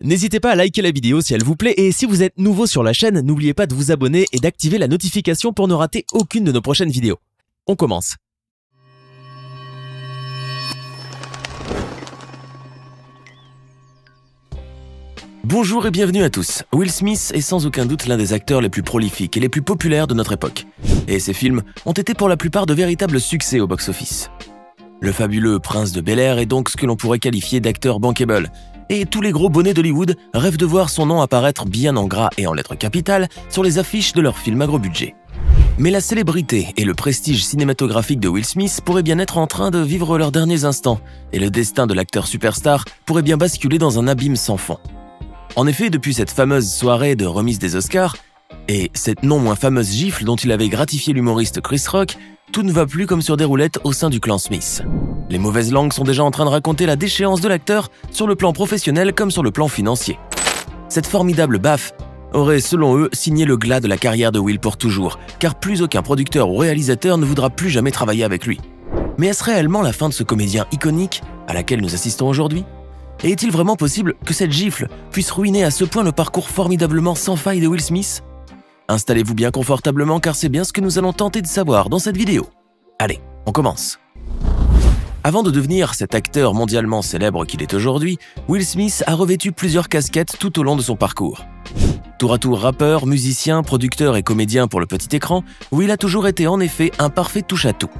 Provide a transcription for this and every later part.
N'hésitez pas à liker la vidéo si elle vous plaît et si vous êtes nouveau sur la chaîne, n'oubliez pas de vous abonner et d'activer la notification pour ne rater aucune de nos prochaines vidéos. On commence. Bonjour et bienvenue à tous. Will Smith est sans aucun doute l'un des acteurs les plus prolifiques et les plus populaires de notre époque. Et ses films ont été pour la plupart de véritables succès au box-office. Le fabuleux Prince de Bel-Air est donc ce que l'on pourrait qualifier d'acteur bankable. Et tous les gros bonnets d'Hollywood rêvent de voir son nom apparaître bien en gras et en lettres capitales sur les affiches de leurs films à gros budget. Mais la célébrité et le prestige cinématographique de Will Smith pourraient bien être en train de vivre leurs derniers instants, et le destin de l'acteur superstar pourrait bien basculer dans un abîme sans fond. En effet, depuis cette fameuse soirée de remise des Oscars, et cette non moins fameuse gifle dont il avait gratifié l'humoriste Chris Rock, tout ne va plus comme sur des roulettes au sein du clan Smith. Les mauvaises langues sont déjà en train de raconter la déchéance de l'acteur sur le plan professionnel comme sur le plan financier. Cette formidable baffe aurait, selon eux, signé le glas de la carrière de Will pour toujours, car plus aucun producteur ou réalisateur ne voudra plus jamais travailler avec lui. Mais est-ce réellement la fin de ce comédien iconique à laquelle nous assistons aujourd'hui ? Et est-il vraiment possible que cette gifle puisse ruiner à ce point le parcours formidablement sans faille de Will Smith ? Installez-vous bien confortablement car c'est bien ce que nous allons tenter de savoir dans cette vidéo. Allez, on commence. Avant de devenir cet acteur mondialement célèbre qu'il est aujourd'hui, Will Smith a revêtu plusieurs casquettes tout au long de son parcours. Tour à tour rappeur, musicien, producteur et comédien pour le petit écran, Will a toujours été en effet un parfait touche-à-tout.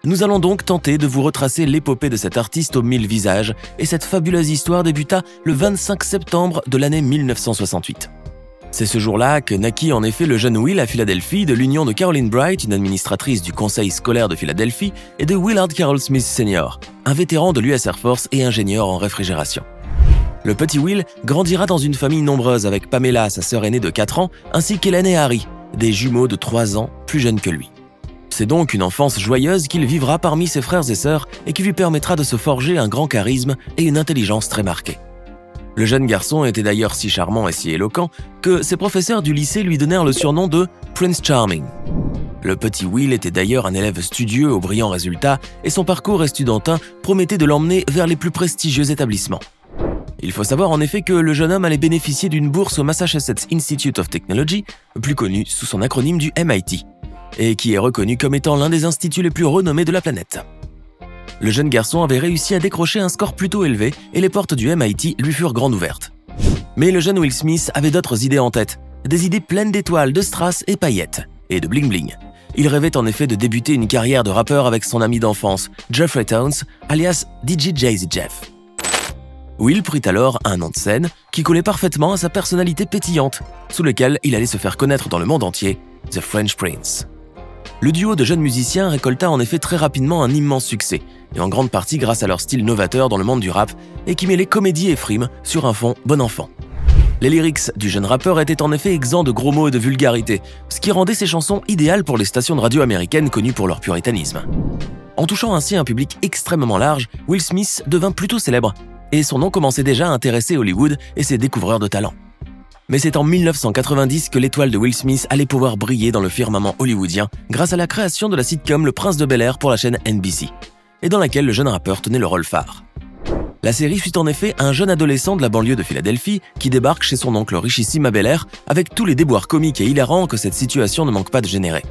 Nous allons donc tenter de vous retracer l'épopée de cet artiste aux 1000 visages et cette fabuleuse histoire débuta le 25 septembre de l'année 1968. C'est ce jour-là que naquit en effet le jeune Will à Philadelphie de l'union de Caroline Bright, une administratrice du conseil scolaire de Philadelphie, et de Willard Carroll Smith Sr., un vétéran de l'US Air Force et ingénieur en réfrigération. Le petit Will grandira dans une famille nombreuse avec Pamela, sa sœur aînée de 4 ans, ainsi qu'Hélène et Harry, des jumeaux de 3 ans plus jeunes que lui. C'est donc une enfance joyeuse qu'il vivra parmi ses frères et sœurs et qui lui permettra de se forger un grand charisme et une intelligence très marquée. Le jeune garçon était d'ailleurs si charmant et si éloquent que ses professeurs du lycée lui donnèrent le surnom de Prince Charming. Le petit Will était d'ailleurs un élève studieux aux brillants résultats et son parcours estudiantin promettait de l'emmener vers les plus prestigieux établissements. Il faut savoir en effet que le jeune homme allait bénéficier d'une bourse au Massachusetts Institute of Technology, plus connu sous son acronyme du MIT, et qui est reconnu comme étant l'un des instituts les plus renommés de la planète. Le jeune garçon avait réussi à décrocher un score plutôt élevé et les portes du MIT lui furent grandes ouvertes. Mais le jeune Will Smith avait d'autres idées en tête, des idées pleines d'étoiles, de strass et paillettes, et de bling-bling. Il rêvait en effet de débuter une carrière de rappeur avec son ami d'enfance, Jeffrey Towns, alias DJ Jay-Z Jeff. Will prit alors un nom de scène qui collait parfaitement à sa personnalité pétillante, sous lequel il allait se faire connaître dans le monde entier, The French Prince. Le duo de jeunes musiciens récolta en effet très rapidement un immense succès, et en grande partie grâce à leur style novateur dans le monde du rap et qui mêlait comédie et frime sur un fond bon enfant. Les lyrics du jeune rappeur étaient en effet exempts de gros mots et de vulgarité, ce qui rendait ses chansons idéales pour les stations de radio américaines connues pour leur puritanisme. En touchant ainsi un public extrêmement large, Will Smith devint plutôt célèbre, et son nom commençait déjà à intéresser Hollywood et ses découvreurs de talent. Mais c'est en 1990 que l'étoile de Will Smith allait pouvoir briller dans le firmament hollywoodien grâce à la création de la sitcom Le Prince de Bel-Air pour la chaîne NBC, et dans laquelle le jeune rappeur tenait le rôle phare. La série suit en effet un jeune adolescent de la banlieue de Philadelphie qui débarque chez son oncle richissime à Bel-Air avec tous les déboires comiques et hilarants que cette situation ne manque pas de générer.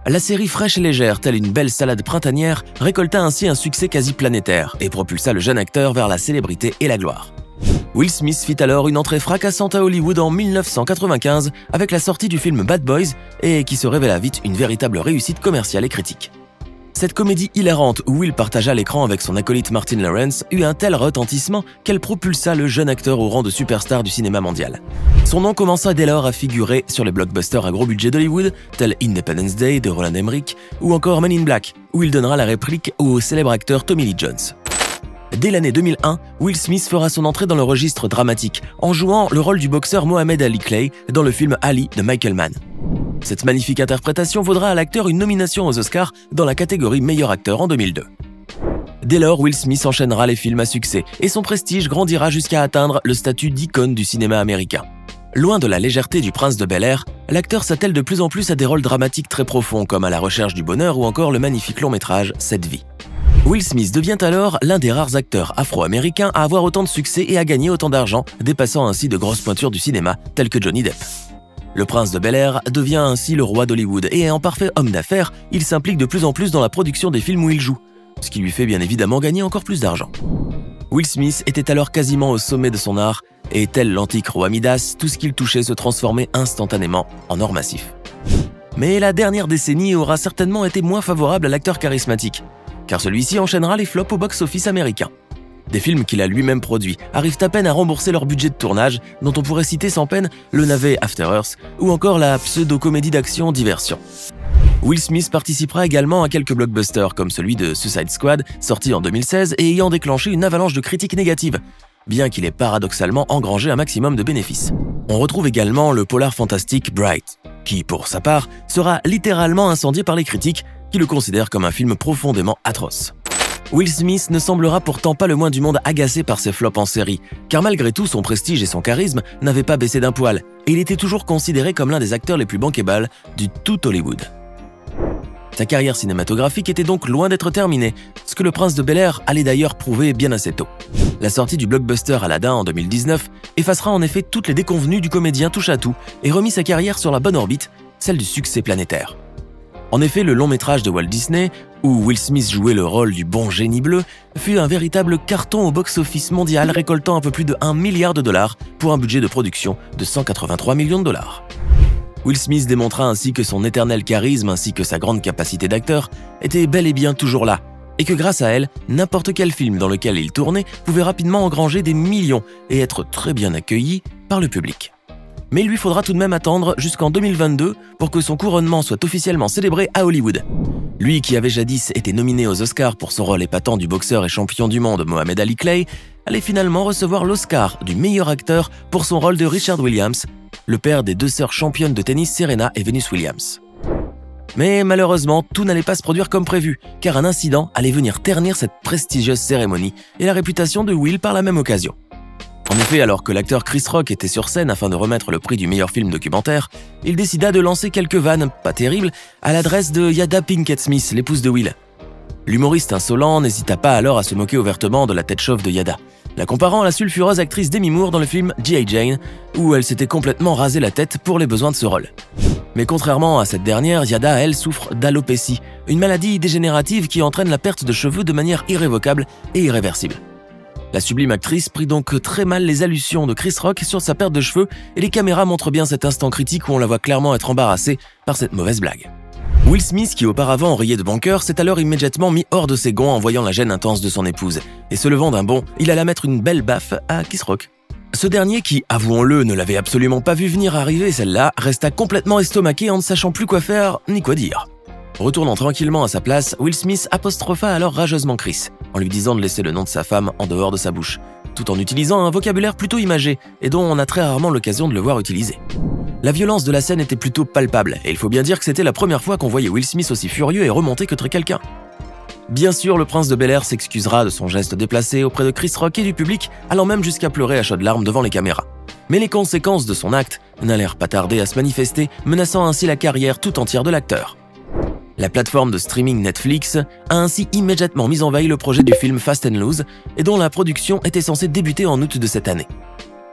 La série fraîche et légère, telle une belle salade printanière, récolta ainsi un succès quasi planétaire et propulsa le jeune acteur vers la célébrité et la gloire. Will Smith fit alors une entrée fracassante à Hollywood en 1995 avec la sortie du film Bad Boys et qui se révéla vite une véritable réussite commerciale et critique. Cette comédie hilarante où Will partagea l'écran avec son acolyte Martin Lawrence eut un tel retentissement qu'elle propulsa le jeune acteur au rang de superstar du cinéma mondial. Son nom commença dès lors à figurer sur les blockbusters à gros budget d'Hollywood, tels Independence Day de Roland Emmerich ou encore Men in Black, où il donnera la réplique au célèbre acteur Tommy Lee Jones. Dès l'année 2001, Will Smith fera son entrée dans le registre dramatique en jouant le rôle du boxeur Mohamed Ali Clay dans le film Ali de Michael Mann. Cette magnifique interprétation vaudra à l'acteur une nomination aux Oscars dans la catégorie meilleur acteur en 2002. Dès lors, Will Smith enchaînera les films à succès et son prestige grandira jusqu'à atteindre le statut d'icône du cinéma américain. Loin de la légèreté du Prince de Bel-Air, l'acteur s'attelle de plus en plus à des rôles dramatiques très profonds comme À la recherche du bonheur ou encore le magnifique long-métrage Cette vie. Will Smith devient alors l'un des rares acteurs afro-américains à avoir autant de succès et à gagner autant d'argent, dépassant ainsi de grosses pointures du cinéma telles que Johnny Depp. Le prince de Bel-Air devient ainsi le roi d'Hollywood et en parfait homme d'affaires, il s'implique de plus en plus dans la production des films où il joue, ce qui lui fait bien évidemment gagner encore plus d'argent. Will Smith était alors quasiment au sommet de son art et tel l'antique roi Midas, tout ce qu'il touchait se transformait instantanément en or massif. Mais la dernière décennie aura certainement été moins favorable à l'acteur charismatique, car celui-ci enchaînera les flops au box-office américain. Des films qu'il a lui-même produits arrivent à peine à rembourser leur budget de tournage, dont on pourrait citer sans peine le navet After Earth ou encore la pseudo-comédie d'action Diversion. Will Smith participera également à quelques blockbusters comme celui de Suicide Squad, sorti en 2016 et ayant déclenché une avalanche de critiques négatives, bien qu'il ait paradoxalement engrangé un maximum de bénéfices. On retrouve également le polar fantastique Bright, qui, pour sa part, sera littéralement incendié par les critiques, qui le considèrent comme un film profondément atroce. Will Smith ne semblera pourtant pas le moins du monde agacé par ses flops en série, car malgré tout son prestige et son charisme n'avaient pas baissé d'un poil, et il était toujours considéré comme l'un des acteurs les plus bankable du tout Hollywood. Sa carrière cinématographique était donc loin d'être terminée, ce que le prince de Bel-Air allait d'ailleurs prouver bien assez tôt. La sortie du blockbuster Aladdin en 2019 effacera en effet toutes les déconvenues du comédien touche-à-tout et remit sa carrière sur la bonne orbite, celle du succès planétaire. En effet, le long métrage de Walt Disney, où Will Smith jouait le rôle du bon génie bleu, fut un véritable carton au box-office mondial récoltant un peu plus de 1 milliard de dollars pour un budget de production de 183 millions de dollars. Will Smith démontra ainsi que son éternel charisme ainsi que sa grande capacité d'acteur étaient bel et bien toujours là, et que grâce à elle, n'importe quel film dans lequel il tournait pouvait rapidement engranger des millions et être très bien accueilli par le public. Mais il lui faudra tout de même attendre jusqu'en 2022 pour que son couronnement soit officiellement célébré à Hollywood. Lui qui avait jadis été nominé aux Oscars pour son rôle épatant du boxeur et champion du monde Mohamed Ali Clay, allait finalement recevoir l'Oscar du meilleur acteur pour son rôle de Richard Williams, le père des deux sœurs championnes de tennis Serena et Venus Williams. Mais malheureusement, tout n'allait pas se produire comme prévu, car un incident allait venir ternir cette prestigieuse cérémonie et la réputation de Will par la même occasion. En effet, alors que l'acteur Chris Rock était sur scène afin de remettre le prix du meilleur film documentaire, il décida de lancer quelques vannes, pas terribles, à l'adresse de Jada Pinkett Smith, l'épouse de Will. L'humoriste insolent n'hésita pas alors à se moquer ouvertement de la tête chauve de Jada, la comparant à la sulfureuse actrice Demi Moore dans le film G.I. Jane, où elle s'était complètement rasé la tête pour les besoins de ce rôle. Mais contrairement à cette dernière, Jada, elle, souffre d'alopécie, une maladie dégénérative qui entraîne la perte de cheveux de manière irrévocable et irréversible. La sublime actrice prit donc très mal les allusions de Chris Rock sur sa perte de cheveux et les caméras montrent bien cet instant critique où on la voit clairement être embarrassée par cette mauvaise blague. Will Smith, qui auparavant riait de bon cœur, s'est alors immédiatement mis hors de ses gonds en voyant la gêne intense de son épouse, et se levant d'un bond, il alla mettre une belle baffe à Chris Rock. Ce dernier qui, avouons-le, ne l'avait absolument pas vu venir arriver celle-là, resta complètement estomaqué en ne sachant plus quoi faire ni quoi dire. Retournant tranquillement à sa place, Will Smith apostropha alors rageusement Chris, en lui disant de laisser le nom de sa femme en dehors de sa bouche, tout en utilisant un vocabulaire plutôt imagé et dont on a très rarement l'occasion de le voir utiliser. La violence de la scène était plutôt palpable, et il faut bien dire que c'était la première fois qu'on voyait Will Smith aussi furieux et remonté que quelqu'un. Bien sûr, le prince de Bel-Air s'excusera de son geste déplacé auprès de Chris Rock et du public, allant même jusqu'à pleurer à chaudes larmes devant les caméras. Mais les conséquences de son acte n'allèrent pas tarder à se manifester, menaçant ainsi la carrière tout entière de l'acteur. La plateforme de streaming Netflix a ainsi immédiatement mis en veille le projet du film Fast and Loose, et dont la production était censée débuter en août de cette année.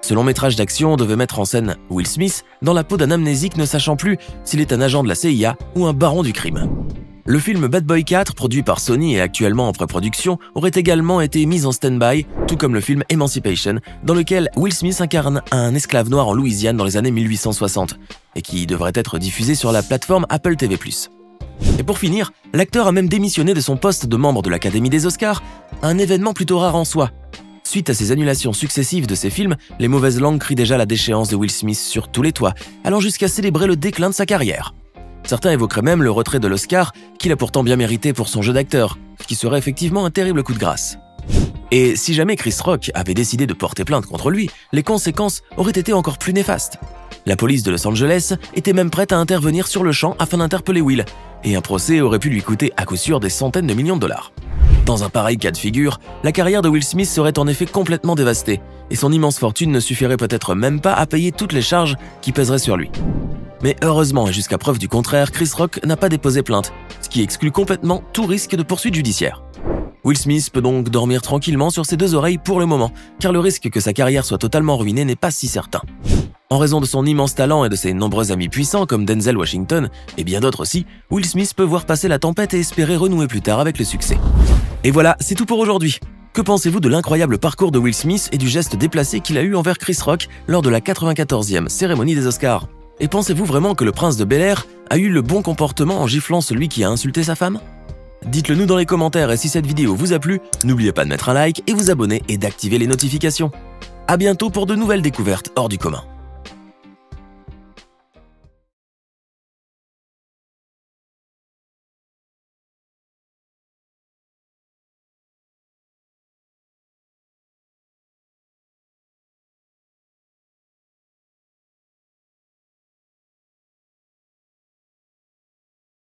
Ce long métrage d'action devait mettre en scène Will Smith dans la peau d'un amnésique ne sachant plus s'il est un agent de la CIA ou un baron du crime. Le film Bad Boy 4, produit par Sony et actuellement en pré-production, aurait également été mis en stand-by, tout comme le film Emancipation, dans lequel Will Smith incarne un esclave noir en Louisiane dans les années 1860, et qui devrait être diffusé sur la plateforme Apple TV+. Et pour finir, l'acteur a même démissionné de son poste de membre de l'Académie des Oscars, un événement plutôt rare en soi. Suite à ces annulations successives de ses films, les mauvaises langues crient déjà la déchéance de Will Smith sur tous les toits, allant jusqu'à célébrer le déclin de sa carrière. Certains évoqueraient même le retrait de l'Oscar, qu'il a pourtant bien mérité pour son jeu d'acteur, ce qui serait effectivement un terrible coup de grâce. Et si jamais Chris Rock avait décidé de porter plainte contre lui, les conséquences auraient été encore plus néfastes. La police de Los Angeles était même prête à intervenir sur le champ afin d'interpeller Will, et un procès aurait pu lui coûter à coup sûr des centaines de millions de dollars. Dans un pareil cas de figure, la carrière de Will Smith serait en effet complètement dévastée, et son immense fortune ne suffirait peut-être même pas à payer toutes les charges qui pèseraient sur lui. Mais heureusement et jusqu'à preuve du contraire, Chris Rock n'a pas déposé plainte, ce qui exclut complètement tout risque de poursuite judiciaire. Will Smith peut donc dormir tranquillement sur ses deux oreilles pour le moment, car le risque que sa carrière soit totalement ruinée n'est pas si certain. En raison de son immense talent et de ses nombreux amis puissants comme Denzel Washington et bien d'autres aussi, Will Smith peut voir passer la tempête et espérer renouer plus tard avec le succès. Et voilà, c'est tout pour aujourd'hui. Que pensez-vous de l'incroyable parcours de Will Smith et du geste déplacé qu'il a eu envers Chris Rock lors de la 94e cérémonie des Oscars? Et pensez-vous vraiment que le prince de Bel-Air a eu le bon comportement en giflant celui qui a insulté sa femme? Dites-le nous dans les commentaires et si cette vidéo vous a plu, n'oubliez pas de mettre un like et vous abonner et d'activer les notifications. À bientôt pour de nouvelles découvertes hors du commun.